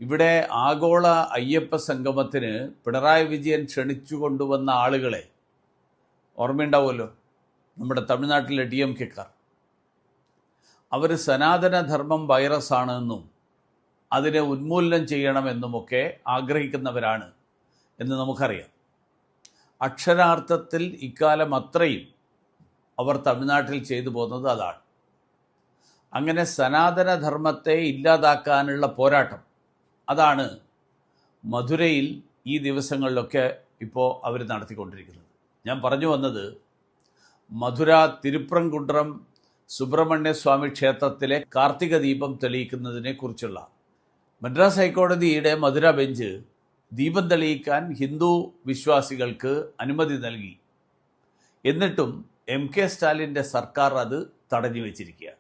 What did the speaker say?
ഇവിടെ ആഗോള അയ്യപ്പ സംഗമത്തിന് പിണറായി വിജയൻ ക്ഷണിച്ചു കൊണ്ടുവന്ന ആളുകളെ ഓർമ്മയുണ്ടാവുമല്ലോ, നമ്മുടെ തമിഴ്നാട്ടിലെ DMK-ക്കാർ. അവർ സനാതനധർമ്മം വൈറസാണെന്നും അതിനെ ഉന്മൂലനം ചെയ്യണമെന്നുമൊക്കെ ആഗ്രഹിക്കുന്നവരാണ് എന്ന് നമുക്കറിയാം. അക്ഷരാർത്ഥത്തിൽ ഇക്കാലം അത്രയും അവർ തമിഴ്നാട്ടിൽ ചെയ്തു പോകുന്നത് അതാണ്. അങ്ങനെ സനാതനധർമ്മത്തെ ഇല്ലാതാക്കാനുള്ള പോരാട്ടം അതാണ് മധുരയിൽ ഈ ദിവസങ്ങളിലൊക്കെ ഇപ്പോൾ അവർ നടത്തിക്കൊണ്ടിരിക്കുന്നത്. ഞാൻ പറഞ്ഞു വന്നത്, മധുര തിരുപ്രംകുണ്ട്രം സുബ്രഹ്മണ്യസ്വാമി ക്ഷേത്രത്തിലെ കാർത്തിക ദീപം തെളിയിക്കുന്നതിനെ കുറിച്ചുള്ള മദ്രാസ് ഹൈക്കോടതിയുടെ മധുര ബെഞ്ച് ദീപം തെളിയിക്കാൻ ഹിന്ദു വിശ്വാസികൾക്ക് അനുമതി നൽകി. എന്നിട്ടും MK സ്റ്റാലിൻ്റെ സർക്കാർ അത് തടഞ്ഞു വച്ചിരിക്കുകയാണ്.